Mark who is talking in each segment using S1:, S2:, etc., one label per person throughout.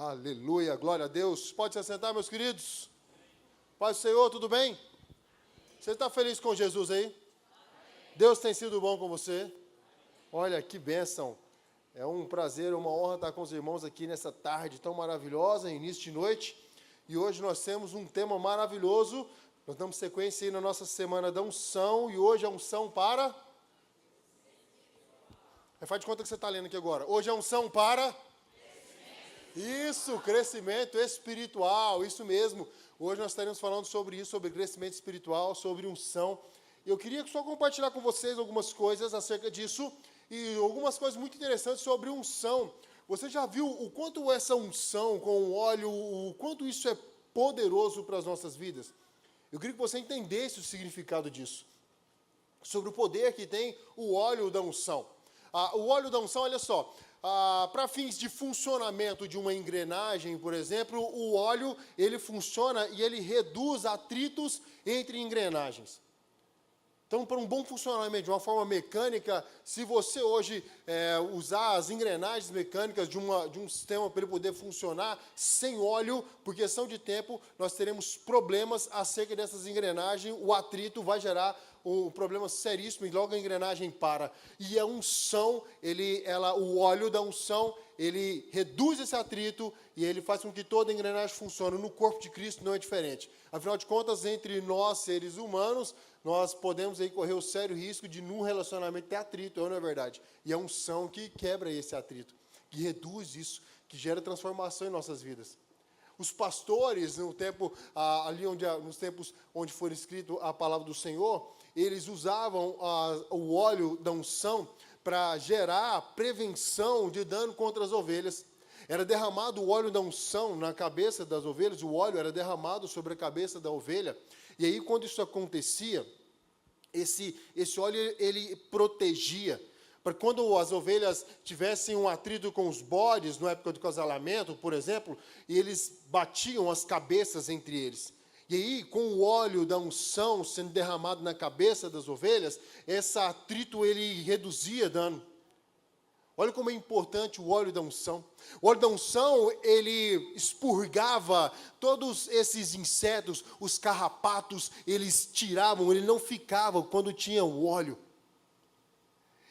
S1: Aleluia, glória a Deus. Pode se assentar, meus queridos? Paz do Senhor, tudo bem? Você está feliz com Jesus aí? Deus tem sido bom com você? Olha, que bênção. É um prazer, uma honra estar com os irmãos aqui nessa tarde tão maravilhosa, início de noite. E hoje nós temos um tema maravilhoso. Nós damos sequência aí na nossa semana da unção. E hoje é unção para... Faz de conta que você está lendo aqui agora. Hoje é unção para... Isso, crescimento espiritual, isso mesmo. Hoje nós estaremos falando sobre isso, sobre crescimento espiritual, sobre unção. Eu queria só compartilhar com vocês algumas coisas acerca disso e algumas coisas muito interessantes sobre unção. Você já viu o quanto essa unção com o óleo, o quanto isso é poderoso para as nossas vidas? Eu queria que você entendesse o significado disso, sobre o poder que tem o óleo da unção. O óleo da unção, olha só, para fins de funcionamento de uma engrenagem, por exemplo, o óleo, ele funciona e ele reduz atritos entre engrenagens. Então, para um bom funcionamento de uma forma mecânica, se você hoje usar as engrenagens mecânicas de um sistema para ele poder funcionar sem óleo, por questão de tempo, nós teremos problemas acerca dessas engrenagens, o atrito vai gerar um problema seríssimo e logo a engrenagem para. E a unção, o óleo da unção, ele reduz esse atrito e ele faz com que toda a engrenagem funcione. No corpo de Cristo não é diferente. Afinal de contas, entre nós, seres humanos, nós podemos aí correr o sério risco de, num relacionamento, ter atrito, não é verdade? E a unção que quebra esse atrito, que reduz isso, que gera transformação em nossas vidas. Os pastores, nos tempos onde foi escrito a palavra do Senhor, eles usavam o óleo da unção para gerar prevenção de dano contra as ovelhas. Era derramado o óleo da unção na cabeça das ovelhas, o óleo era derramado sobre a cabeça da ovelha. E aí, quando isso acontecia, esse óleo, ele protegia. Para quando as ovelhas tivessem um atrito com os bodes, na época do casalamento, por exemplo, e eles batiam as cabeças entre eles. E aí, com o óleo da unção sendo derramado na cabeça das ovelhas, esse atrito, ele reduzia dano. Olha como é importante o óleo da unção. O óleo da unção, ele expurgava todos esses insetos, os carrapatos, eles tiravam, ele não ficava quando tinha o óleo.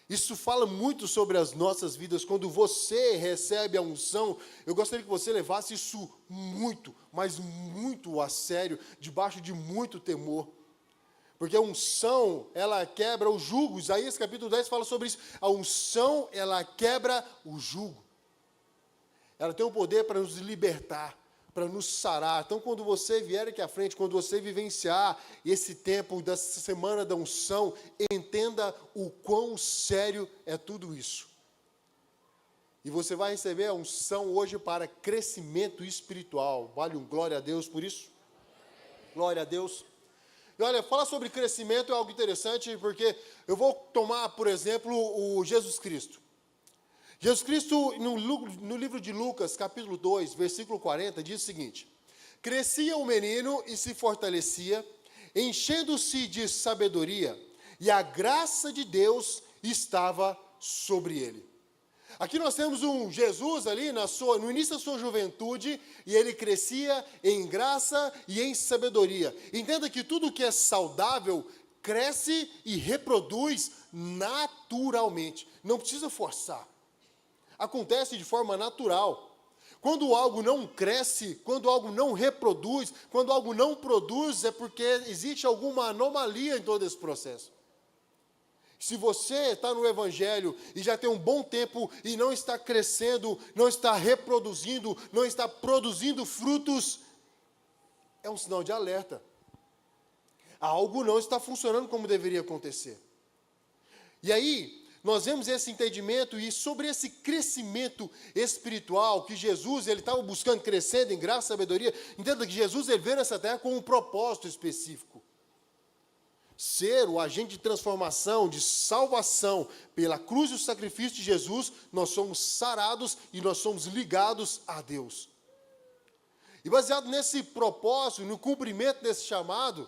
S1: Isso fala muito sobre as nossas vidas. Quando você recebe a unção, eu gostaria que você levasse isso muito, mas muito a sério, debaixo de muito temor. Porque a unção, ela quebra o jugo. Isaías capítulo 10 fala sobre isso. A unção, ela quebra o jugo. Ela tem o poder para nos libertar, para nos sarar. Então, quando você vier aqui à frente, quando você vivenciar esse tempo da semana da unção, entenda o quão sério é tudo isso. E você vai receber a unção hoje para crescimento espiritual. Vale um glória a Deus por isso? Glória a Deus. E olha, falar sobre crescimento é algo interessante, porque eu vou tomar, por exemplo, o Jesus Cristo. Jesus Cristo, no livro de Lucas, capítulo 2, versículo 40, diz o seguinte: crescia o menino e se fortalecia, enchendo-se de sabedoria, e a graça de Deus estava sobre ele. Aqui nós temos um Jesus ali no início da sua juventude, e ele crescia em graça e em sabedoria. Entenda que tudo que é saudável cresce e reproduz naturalmente. Não precisa forçar. Acontece de forma natural. Quando algo não cresce, quando algo não reproduz, quando algo não produz, é porque existe alguma anomalia em todo esse processo. Se você está no Evangelho e já tem um bom tempo e não está crescendo, não está reproduzindo, não está produzindo frutos, é um sinal de alerta. Algo não está funcionando como deveria acontecer. E aí, nós vemos esse entendimento e sobre esse crescimento espiritual que Jesus, ele estava buscando crescendo em graça e sabedoria. Entenda que Jesus, ele veio nessa terra com um propósito específico. Ser o agente de transformação, de salvação, pela cruz e o sacrifício de Jesus, nós somos sarados e nós somos ligados a Deus. E baseado nesse propósito, no cumprimento desse chamado,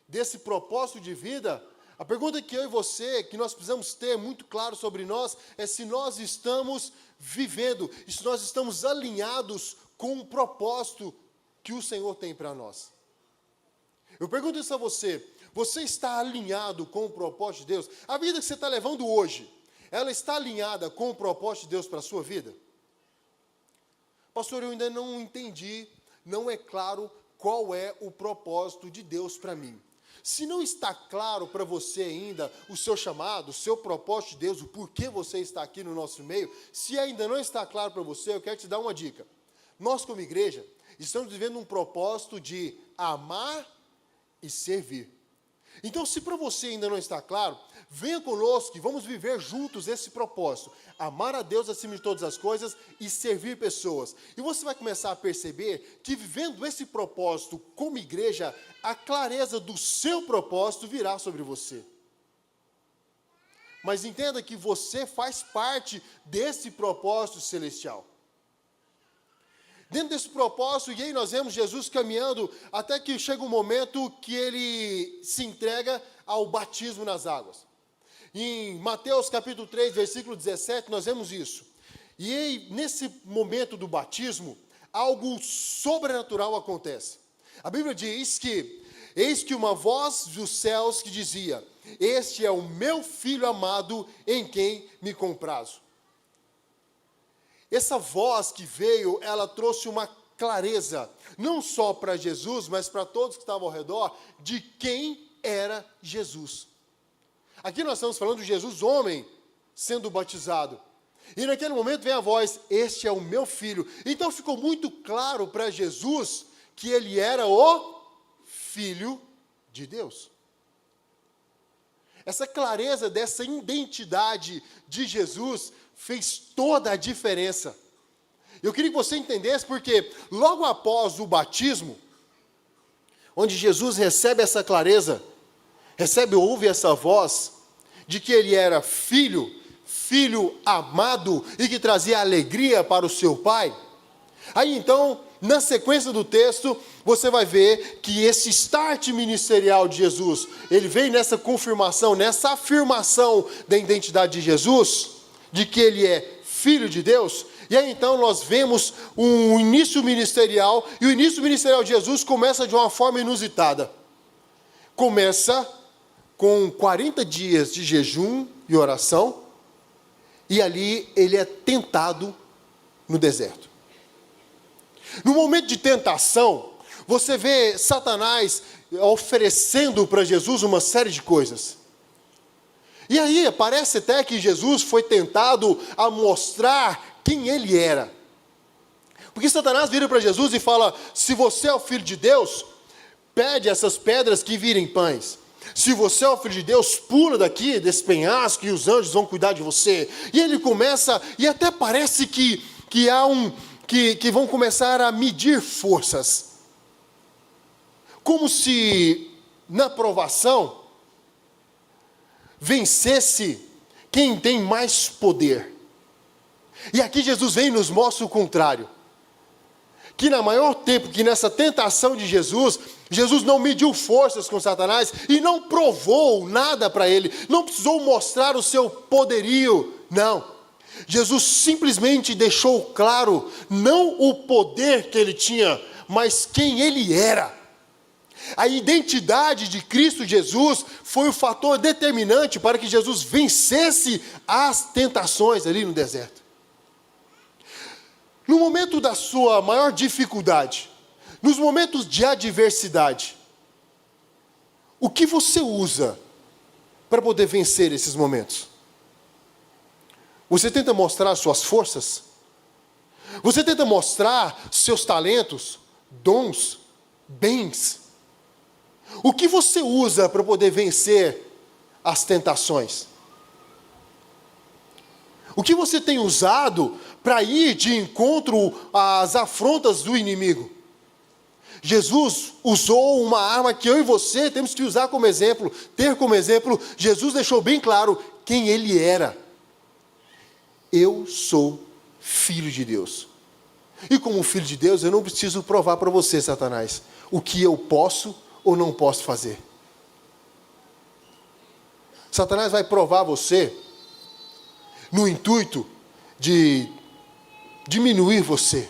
S1: desse propósito de vida, A pergunta que eu e você, que nós precisamos ter muito claro sobre nós, é se nós estamos vivendo, e se nós estamos alinhados com o propósito que o Senhor tem para nós. Eu pergunto isso a você, você está alinhado com o propósito de Deus? A vida que você está levando hoje, ela está alinhada com o propósito de Deus para a sua vida? Pastor, eu ainda não entendi, não é claro qual é o propósito de Deus para mim. Se não está claro para você ainda o seu chamado, o seu propósito de Deus, o porquê você está aqui no nosso meio, se ainda não está claro para você, eu quero te dar uma dica. Nós, como igreja, estamos vivendo um propósito de amar e servir. Então, se para você ainda não está claro, venha conosco e vamos viver juntos esse propósito. Amar a Deus acima de todas as coisas e servir pessoas. E você vai começar a perceber que vivendo esse propósito como igreja, a clareza do seu propósito virá sobre você. Mas entenda que você faz parte desse propósito celestial. Dentro desse propósito, e aí nós vemos Jesus caminhando até que chega um momento que ele se entrega ao batismo nas águas. Em Mateus capítulo 3, versículo 17, nós vemos isso. E aí, nesse momento do batismo, algo sobrenatural acontece. A Bíblia diz que, eis que uma voz dos céus que dizia, este é o meu Filho amado, em quem me comprazo. Essa voz que veio, ela trouxe uma clareza, não só para Jesus, mas para todos que estavam ao redor, de quem era Jesus. Aqui nós estamos falando de Jesus, homem, sendo batizado. E naquele momento vem a voz, este é o meu filho. Então ficou muito claro para Jesus que ele era o Filho de Deus. Essa clareza dessa identidade de Jesus fez toda a diferença. Eu queria que você entendesse porque logo após o batismo, onde Jesus recebe essa clareza, ouve essa voz de que ele era filho amado e que trazia alegria para o seu pai. Aí então, na sequência do texto, você vai ver que esse start ministerial de Jesus, ele vem nessa confirmação, nessa afirmação da identidade de Jesus, de que ele é Filho de Deus. E aí então nós vemos um início ministerial, e o início ministerial de Jesus começa de uma forma inusitada. Começa com 40 dias de jejum e oração, e ali ele é tentado no deserto. No momento de tentação, você vê Satanás oferecendo para Jesus uma série de coisas. E aí parece até que Jesus foi tentado a mostrar quem ele era. Porque Satanás vira para Jesus e fala, se você é o Filho de Deus, pede essas pedras que virem pães. Se você é o Filho de Deus, pula daqui desse penhasco e os anjos vão cuidar de você. E ele começa, e até parece que vão começar a medir forças. Como se na provação vencesse quem tem mais poder. E aqui Jesus vem e nos mostra o contrário. Que na maior tempo que nessa tentação de Jesus, Jesus não mediu forças com Satanás e não provou nada para ele, não precisou mostrar o seu poderio, não. Jesus simplesmente deixou claro, não o poder que ele tinha, mas quem ele era. A identidade de Cristo Jesus foi o fator determinante para que Jesus vencesse as tentações ali no deserto. No momento da sua maior dificuldade, nos momentos de adversidade, o que você usa para poder vencer esses momentos? Você tenta mostrar suas forças? Você tenta mostrar seus talentos, dons, bens? O que você usa para poder vencer as tentações? O que você tem usado para ir de encontro às afrontas do inimigo? Jesus usou uma arma que eu e você temos que usar como exemplo, ter como exemplo. Jesus deixou bem claro quem ele era. Eu sou filho de Deus. E como filho de Deus, eu não preciso provar para você, Satanás, o que eu posso ou não posso fazer. Satanás vai provar você no intuito de diminuir você.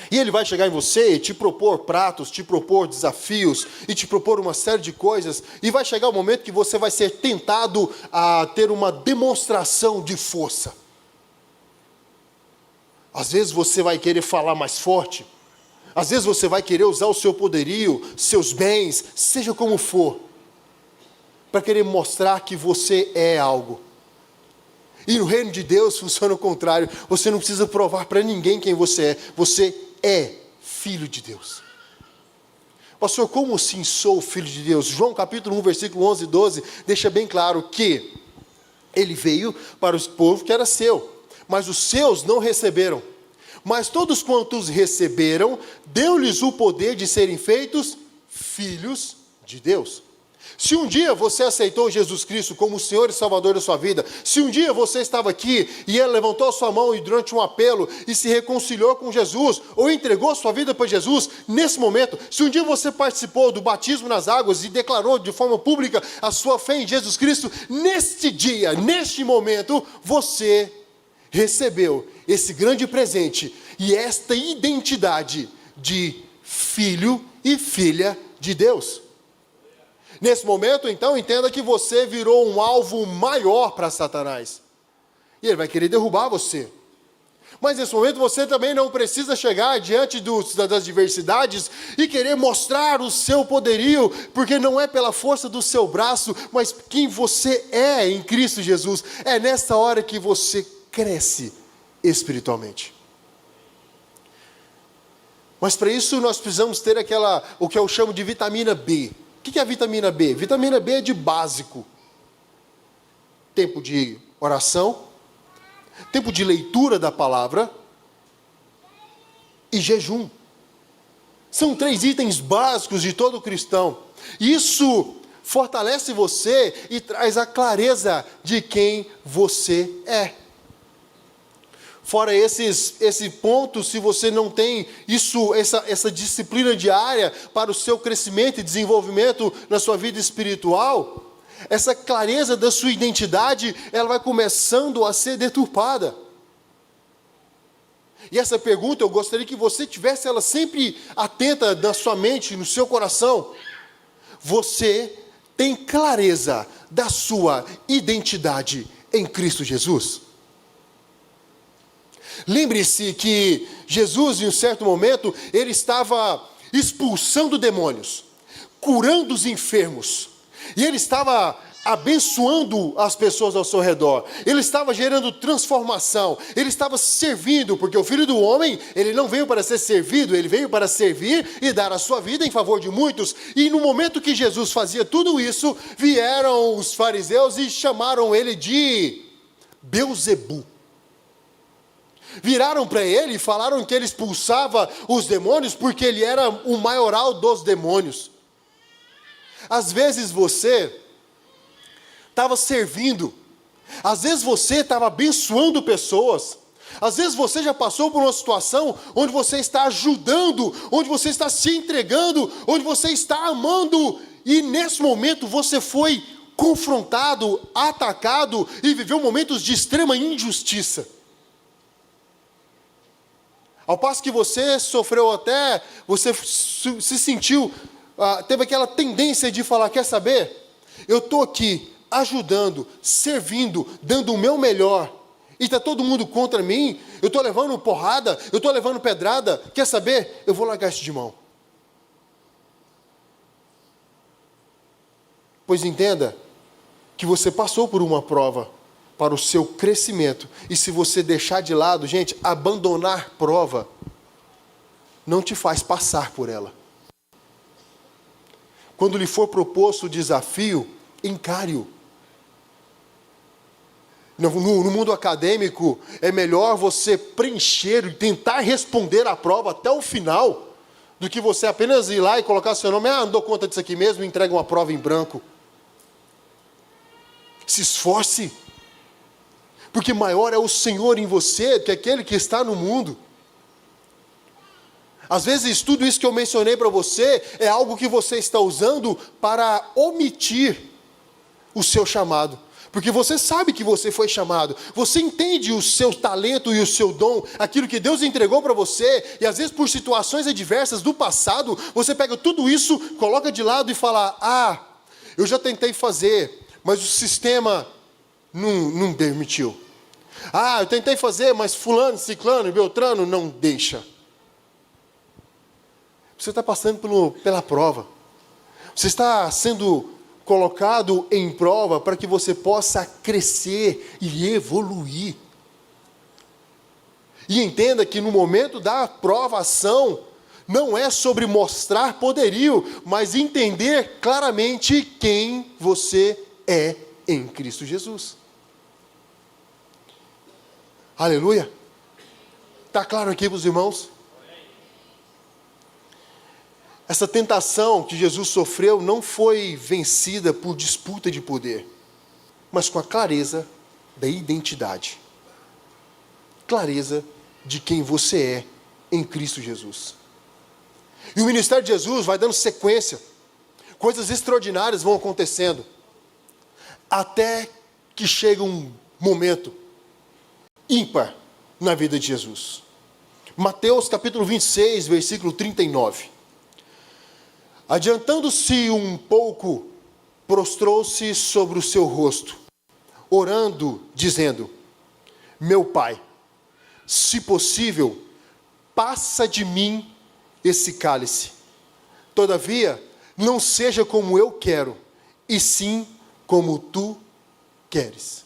S1: E ele vai chegar em você e te propor pratos, te propor desafios e te propor uma série de coisas. E vai chegar o momento que você vai ser tentado a ter uma demonstração de força. Às vezes você vai querer falar mais forte. Às vezes você vai querer usar o seu poderio, seus bens, seja como for, para querer mostrar que você é algo. E no reino de Deus funciona o contrário. Você não precisa provar para ninguém quem você é. Você é filho de Deus. Pastor, como assim sou filho de Deus? João capítulo 1, versículo 11 e 12, deixa bem claro que ele veio para o povo que era seu, mas os seus não receberam. Mas todos quantos receberam, deu-lhes o poder de serem feitos filhos de Deus. Se um dia você aceitou Jesus Cristo como o Senhor e Salvador da sua vida, se um dia você estava aqui e Ele levantou a sua mão e durante um apelo e se reconciliou com Jesus, ou entregou a sua vida para Jesus, nesse momento, se um dia você participou do batismo nas águas e declarou de forma pública a sua fé em Jesus Cristo, neste dia, neste momento, você recebeu esse grande presente e esta identidade de filho e filha de Deus. Nesse momento, então, entenda que você virou um alvo maior para Satanás. E ele vai querer derrubar você. Mas nesse momento você também não precisa chegar diante das adversidades e querer mostrar o seu poderio, porque não é pela força do seu braço, mas quem você é em Cristo Jesus. É nessa hora que você cresce espiritualmente. Mas para isso nós precisamos ter o que eu chamo de vitamina B. O que é a vitamina B? Vitamina B é de básico. Tempo de oração, tempo de leitura da palavra e jejum. São 3 itens básicos de todo cristão. Isso fortalece você e traz a clareza de quem você é. Fora esse ponto, se você não tem essa disciplina diária para o seu crescimento e desenvolvimento na sua vida espiritual, essa clareza da sua identidade, ela vai começando a ser deturpada. E essa pergunta, eu gostaria que você tivesse ela sempre atenta na sua mente, no seu coração. Você tem clareza da sua identidade em Cristo Jesus? Lembre-se que Jesus, em um certo momento, ele estava expulsando demônios, curando os enfermos, e ele estava abençoando as pessoas ao seu redor, ele estava gerando transformação, ele estava servindo, porque o Filho do Homem, ele não veio para ser servido, ele veio para servir e dar a sua vida em favor de muitos. E no momento que Jesus fazia tudo isso, vieram os fariseus e chamaram ele de Beelzebu. Viraram para ele e falaram que ele expulsava os demônios porque ele era o maioral dos demônios. Às vezes você estava servindo, às vezes você estava abençoando pessoas, às vezes você já passou por uma situação onde você está ajudando, onde você está se entregando, onde você está amando, e nesse momento você foi confrontado, atacado e viveu momentos de extrema injustiça. Ao passo que você sofreu você se sentiu, teve aquela tendência de falar, quer saber? Eu estou aqui ajudando, servindo, dando o meu melhor, e está todo mundo contra mim, eu estou levando porrada, eu estou levando pedrada, quer saber? Eu vou largar isso de mão. Pois entenda que você passou por uma prova para o seu crescimento. E se você deixar de lado, gente, abandonar prova não te faz passar por ela. Quando lhe for proposto o desafio, encare-o. No mundo acadêmico, é melhor você preencher e tentar responder a prova até o final, do que você apenas ir lá e colocar seu nome, não dou conta disso aqui mesmo, e entrega uma prova em branco. Se esforce, porque maior é o Senhor em você do que aquele que está no mundo. Às vezes tudo isso que eu mencionei para você é algo que você está usando para omitir o seu chamado. Porque você sabe que você foi chamado. Você entende o seu talento e o seu dom, aquilo que Deus entregou para você. E às vezes por situações adversas do passado, você pega tudo isso, coloca de lado e fala: eu já tentei fazer, mas o sistema não permitiu. Eu tentei fazer, mas fulano, ciclano e beltrano não deixa. Você está passando pela prova. Você está sendo colocado em prova para que você possa crescer e evoluir. E entenda que no momento da provação, não é sobre mostrar poderio, mas entender claramente quem você é em Cristo Jesus. Aleluia! Está claro aqui para os irmãos? Essa tentação que Jesus sofreu não foi vencida por disputa de poder, mas com a clareza da identidade. Clareza de quem você é em Cristo Jesus. E o ministério de Jesus vai dando sequência. Coisas extraordinárias vão acontecendo. Até que chega um momento ímpar na vida de Jesus. Mateus capítulo 26, versículo 39. Adiantando-se um pouco, prostrou-se sobre o seu rosto, orando, dizendo: Meu Pai, se possível, passa de mim esse cálice. Todavia, não seja como eu quero, e sim como tu queres.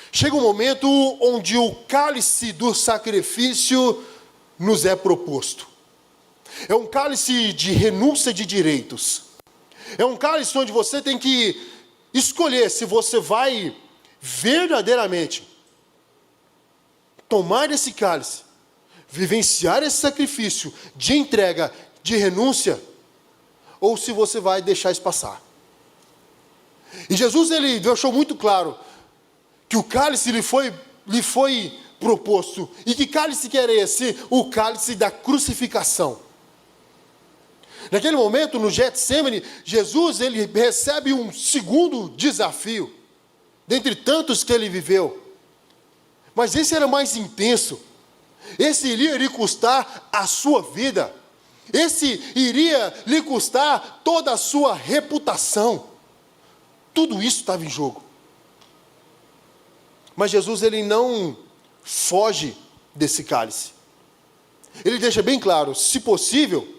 S1: Chega um momento onde o cálice do sacrifício nos é proposto. É um cálice de renúncia de direitos. É um cálice onde você tem que escolher se você vai verdadeiramente tomar esse cálice, vivenciar esse sacrifício de entrega, de renúncia, ou se você vai deixar isso passar. E Jesus, ele deixou muito claro que o cálice lhe foi proposto. E que cálice que era esse? O cálice da crucificação. Naquele momento, no Getsêmani, Jesus, ele recebe um segundo desafio, dentre tantos que ele viveu. Mas esse era mais intenso. Esse iria lhe custar a sua vida. Esse iria lhe custar toda a sua reputação. Tudo isso estava em jogo. Mas Jesus, ele não foge desse cálice. Ele deixa bem claro: se possível,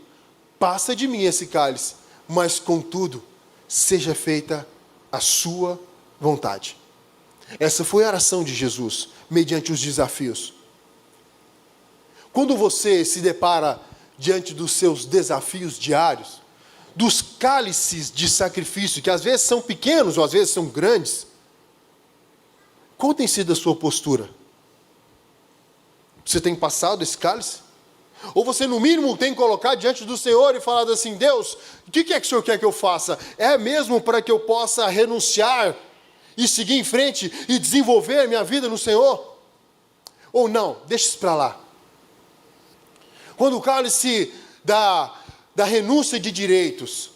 S1: passa de mim esse cálice, mas contudo, seja feita a sua vontade. Essa foi a oração de Jesus, mediante os desafios. Quando você se depara diante dos seus desafios diários, dos cálices de sacrifício, que às vezes são pequenos ou às vezes são grandes, qual tem sido a sua postura? Você tem passado esse cálice? Ou você, no mínimo, tem colocado diante do Senhor e falado assim: Deus, o que é que o Senhor quer que eu faça? É mesmo para que eu possa renunciar e seguir em frente e desenvolver minha vida no Senhor? Ou não? Deixa isso para lá. Quando o cálice da renúncia de direitos,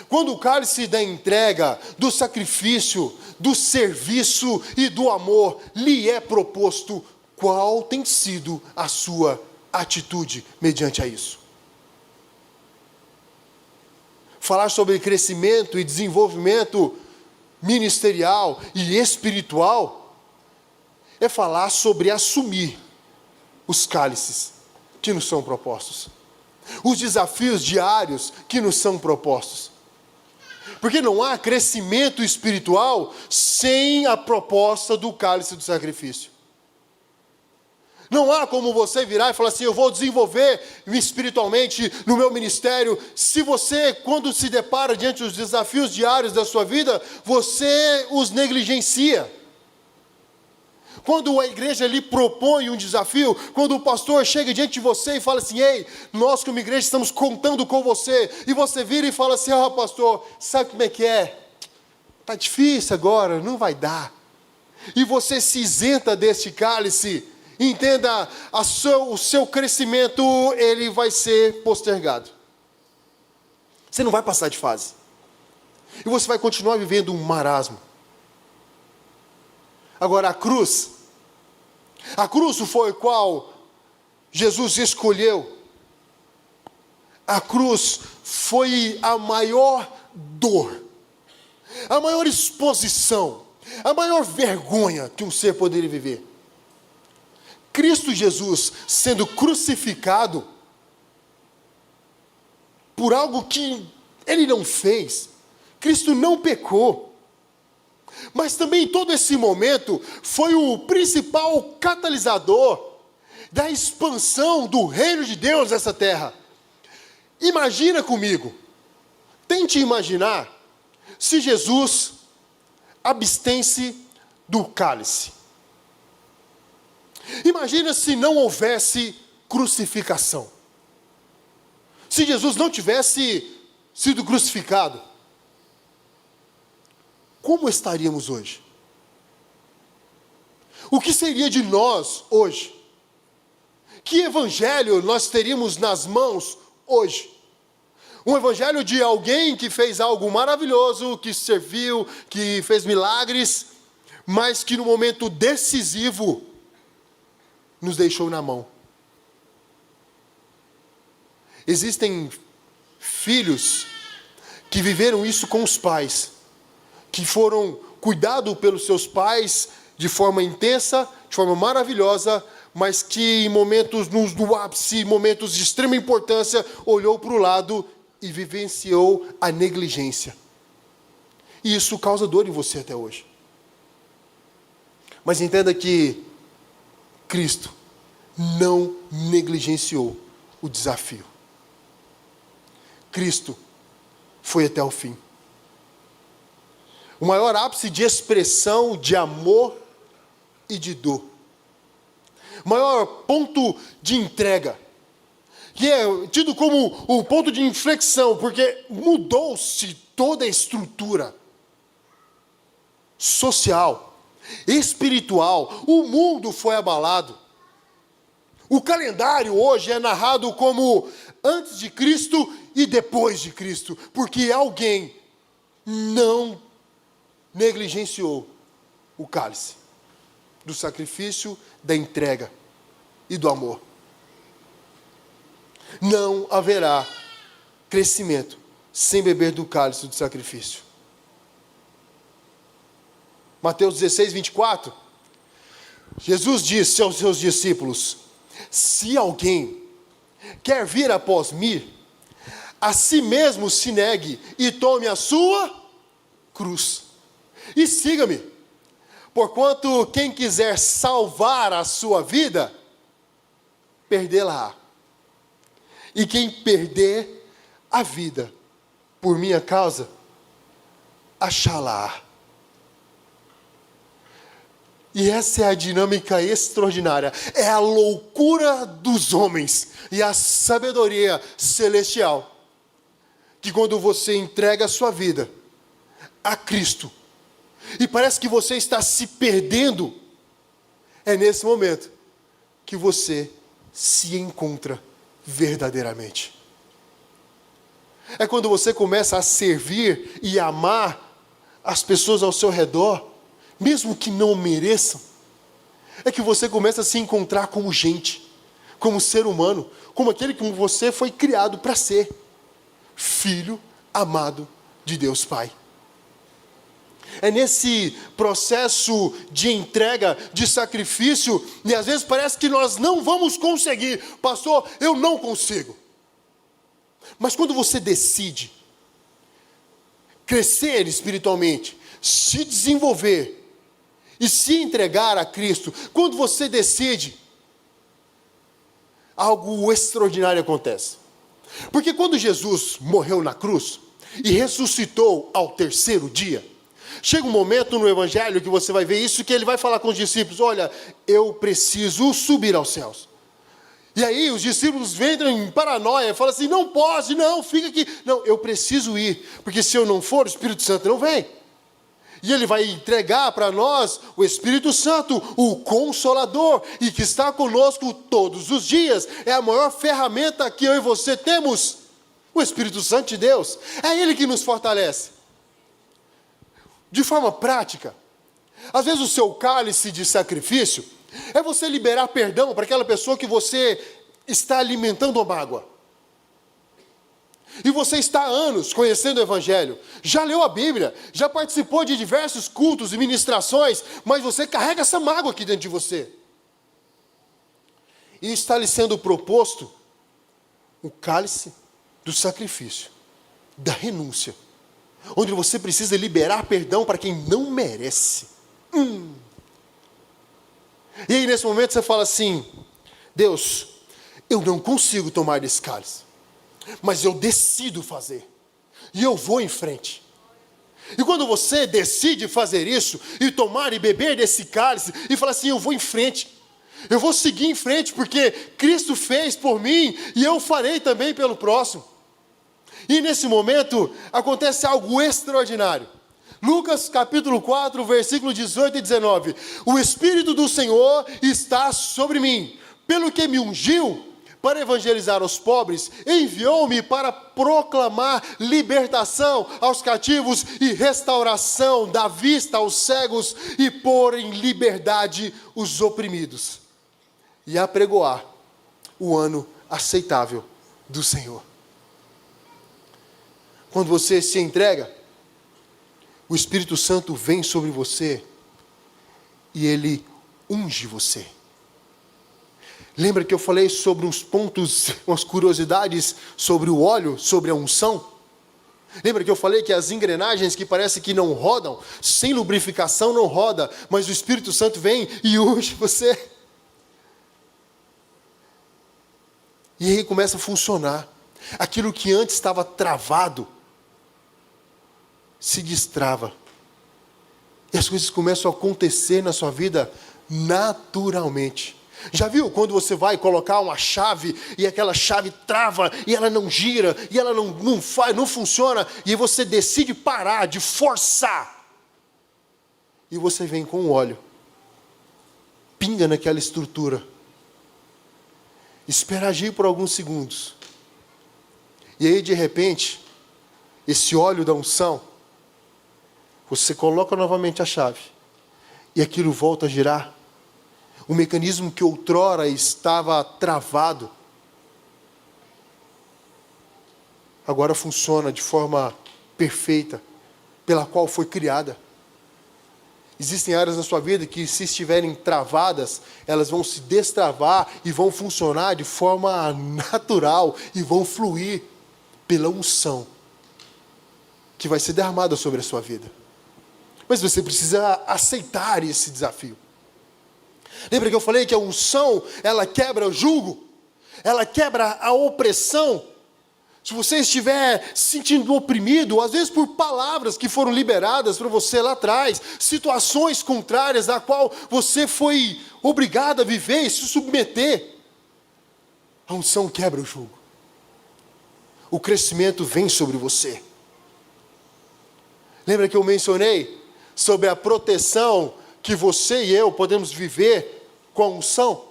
S1: quando o cálice da entrega, do sacrifício, do serviço e do amor lhe é proposto, qual tem sido a sua atitude mediante a isso? Falar sobre crescimento e desenvolvimento ministerial e espiritual é falar sobre assumir os cálices que nos são propostos, os desafios diários que nos são propostos. Porque não há crescimento espiritual sem a proposta do cálice do sacrifício. Não há como você virar e falar assim: eu vou desenvolver-me espiritualmente no meu ministério, se você, quando se depara diante dos desafios diários da sua vida, você os negligencia. Quando a igreja lhe propõe um desafio, quando o pastor chega diante de você e fala assim: ei, nós como igreja estamos contando com você, e você vira e fala assim: pastor, sabe como é que é? Está difícil agora, não vai dar. E você se isenta deste cálice. Entenda, o seu crescimento, ele vai ser postergado. Você não vai passar de fase. E você vai continuar vivendo um marasmo. Agora, a cruz foi qual Jesus escolheu. A cruz foi a maior dor, a maior exposição, a maior vergonha que um ser poderia viver. Cristo Jesus sendo crucificado por algo que ele não fez. Cristo não pecou. Mas também todo esse momento foi o principal catalisador da expansão do reino de Deus nessa terra. Imagina comigo, tente imaginar se Jesus abstém-se do cálice. Imagina se não houvesse crucificação. Se Jesus não tivesse sido crucificado, como estaríamos hoje? O que seria de nós hoje? Que evangelho nós teríamos nas mãos hoje? Um evangelho de alguém que fez algo maravilhoso, que serviu, que fez milagres, mas que no momento decisivo nos deixou na mão. Existem filhos que viveram isso com os pais, que foram cuidados pelos seus pais de forma intensa, de forma maravilhosa, mas que em momentos no ápice, momentos de extrema importância, olhou para o lado e vivenciou a negligência. E isso causa dor em você até hoje. Mas entenda que Cristo não negligenciou o desafio. Cristo foi até o fim. O maior ápice de expressão de amor e de dor. O maior ponto de entrega, que é tido como o ponto de inflexão, porque mudou-se toda a estrutura social, espiritual, o mundo foi abalado. O calendário hoje é narrado como antes de Cristo e depois de Cristo, porque alguém não negligenciou o cálice do sacrifício, da entrega e do amor. Não haverá crescimento sem beber do cálice do sacrifício. Mateus 16, 24. Jesus disse aos seus discípulos: se alguém quer vir após mim, a si mesmo se negue e tome a sua cruz e siga-me. Porquanto quem quiser salvar a sua vida, perdê-la-á. E quem perder a vida por minha causa, achá-la-á. E essa é a dinâmica extraordinária. É a loucura dos homens e a sabedoria celestial. Que quando você entrega a sua vida a Cristo, e parece que você está se perdendo, é nesse momento que você se encontra verdadeiramente. É quando você começa a servir e amar as pessoas ao seu redor, mesmo que não mereçam, é que você começa a se encontrar como gente, como ser humano, como aquele que você foi criado para ser, filho amado de Deus Pai. É nesse processo de entrega, de sacrifício, e às vezes parece que nós não vamos conseguir. Pastor, eu não consigo. Mas quando você decide crescer espiritualmente, se desenvolver e se entregar a Cristo, quando você decide, algo extraordinário acontece. Porque quando Jesus morreu na cruz e ressuscitou ao terceiro dia, chega um momento no Evangelho que você vai ver isso, que ele vai falar com os discípulos: olha, eu preciso subir aos céus. E aí os discípulos entram em paranoia, falam assim: não pode, não, fica aqui. Não, eu preciso ir, porque se eu não for, o Espírito Santo não vem. E ele vai entregar para nós o Espírito Santo, o Consolador, e que está conosco todos os dias. É a maior ferramenta que eu e você temos, o Espírito Santo de Deus. É Ele que nos fortalece. de forma prática. Às vezes o seu cálice de sacrifício é você liberar perdão para aquela pessoa que você está alimentando a mágoa. E você está há anos conhecendo o Evangelho, já leu a Bíblia, já participou de diversos cultos e ministrações, mas você carrega essa mágoa aqui dentro de você. E está lhe sendo proposto o cálice do sacrifício, da renúncia, onde você precisa liberar perdão para quem não merece. E aí nesse momento você fala assim: Deus, eu não consigo tomar desse cálice, mas eu decido fazer, e eu vou em frente. E quando você decide fazer isso, e tomar e beber desse cálice, e falar assim: eu vou em frente, eu vou seguir em frente, porque Cristo fez por mim, e eu farei também pelo próximo. E nesse momento, acontece algo extraordinário. Lucas capítulo 4, versículo 18 e 19. O Espírito do Senhor está sobre mim, pelo que me ungiu para evangelizar os pobres, enviou-me para proclamar libertação aos cativos e restauração da vista aos cegos e pôr em liberdade os oprimidos, e apregoar o ano aceitável do Senhor. Quando você se entrega, o Espírito Santo vem sobre você e ele unge você. Lembra que eu falei sobre uns pontos, umas curiosidades sobre o óleo, sobre a unção? Lembra que eu falei que as engrenagens que parece que não rodam, sem lubrificação não roda, mas o Espírito Santo vem e unge você. E aí começa a funcionar. Aquilo que antes estava travado, se destrava. E as coisas começam a acontecer na sua vida naturalmente. Já viu quando você vai colocar uma chave e aquela chave trava e ela não gira e ela não funciona, e você decide parar de forçar, e você vem com o óleo, pinga naquela estrutura, espera agir por alguns segundos, e aí de repente esse óleo da unção, você coloca novamente a chave e aquilo volta a girar. O mecanismo que outrora estava travado, agora funciona de forma perfeita, pela qual foi criada. Existem áreas na sua vida que, se estiverem travadas, elas vão se destravar e vão funcionar de forma natural e vão fluir pela unção que vai ser derramada sobre a sua vida. Mas você precisa aceitar esse desafio. Lembra que eu falei que a unção, ela quebra o jugo, ela quebra a opressão. Se você estiver se sentindo oprimido, às vezes por palavras que foram liberadas para você lá atrás, situações contrárias a qual você foi obrigado a viver e se submeter, a unção quebra o jugo. O crescimento vem sobre você. Lembra que eu mencionei sobre a proteção que você e eu podemos viver com a unção?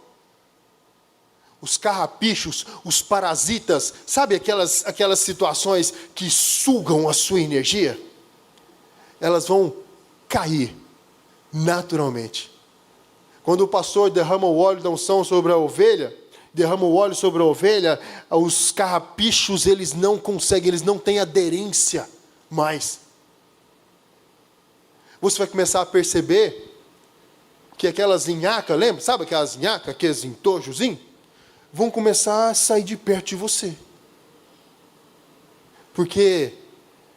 S1: Os carrapichos, os parasitas, sabe aquelas situações que sugam a sua energia? Elas vão cair naturalmente. Quando o pastor derrama o óleo da unção sobre a ovelha, os carrapichos, eles não conseguem, eles não têm aderência mais. Você vai começar a perceber que aquelas inhacas, lembra? Sabe aquelas inhacas, aqueles entojozinhos? Vão começar a sair de perto de você. Porque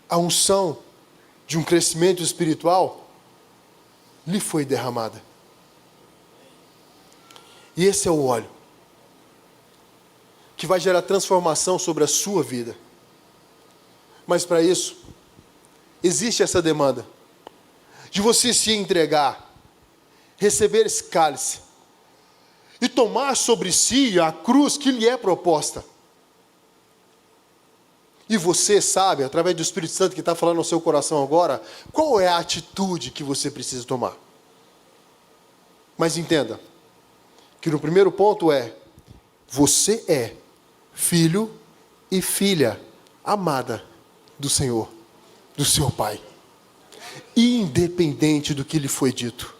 S1: a unção de um crescimento espiritual lhe foi derramada. E esse é o óleo que vai gerar transformação sobre a sua vida. Mas para isso, existe essa demanda de você se entregar, receber esse cálice e tomar sobre si a cruz que lhe é proposta. E você sabe, através do Espírito Santo que está falando no seu coração agora, qual é a atitude que você precisa tomar. Mas entenda, que no primeiro ponto você é filho e filha amada do Senhor, do seu Pai. independente do que lhe foi dito.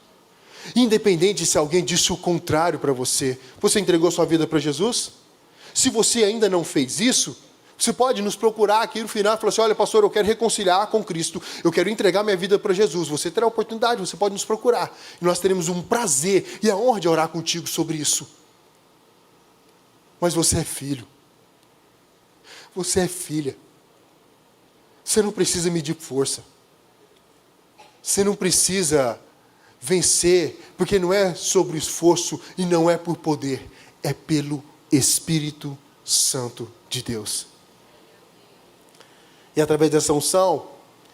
S1: Independente se alguém disse o contrário para você. Você entregou sua vida para Jesus? Se você ainda não fez isso, você pode nos procurar aqui no final e falar assim: olha, pastor, eu quero reconciliar com Cristo, eu quero entregar minha vida para Jesus. Você terá a oportunidade, você pode nos procurar. E nós teremos um prazer e a honra de orar contigo sobre isso. Mas você é filho. Você é filha. Você não precisa medir força. Você não precisa vencer, porque não é sobre esforço e não é por poder, é pelo Espírito Santo de Deus. E através dessa unção,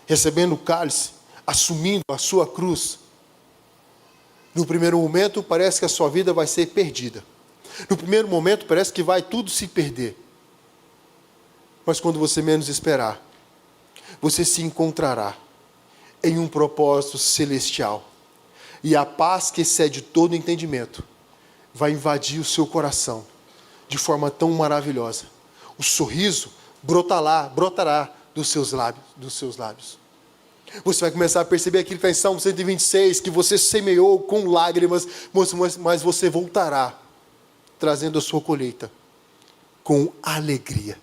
S1: recebendo o cálice, assumindo a sua cruz, no primeiro momento parece que a sua vida vai ser perdida. No primeiro momento parece que vai tudo se perder. Mas quando você menos esperar, você se encontrará em um propósito celestial. E a paz que excede todo entendimento vai invadir o seu coração de forma tão maravilhosa. O sorriso brotará dos seus lábios. Você vai começar a perceber aquilo que está em Salmo 126, que você semeou com lágrimas, mas você voltará trazendo a sua colheita com alegria.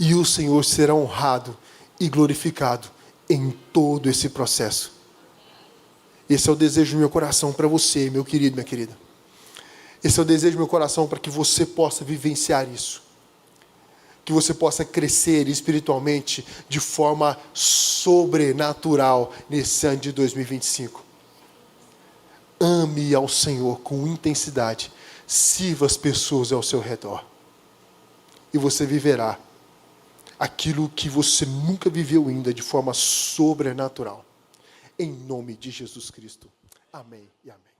S1: E o Senhor será honrado e glorificado em todo esse processo. Esse é o desejo do meu coração para você, meu querido, minha querida. Esse é o desejo do meu coração para que você possa vivenciar isso. Que você possa crescer espiritualmente de forma sobrenatural nesse ano de 2025. Ame ao Senhor com intensidade. Sirva as pessoas ao seu redor. E você viverá aquilo que você nunca viveu ainda de forma sobrenatural. Em nome de Jesus Cristo. Amém e amém.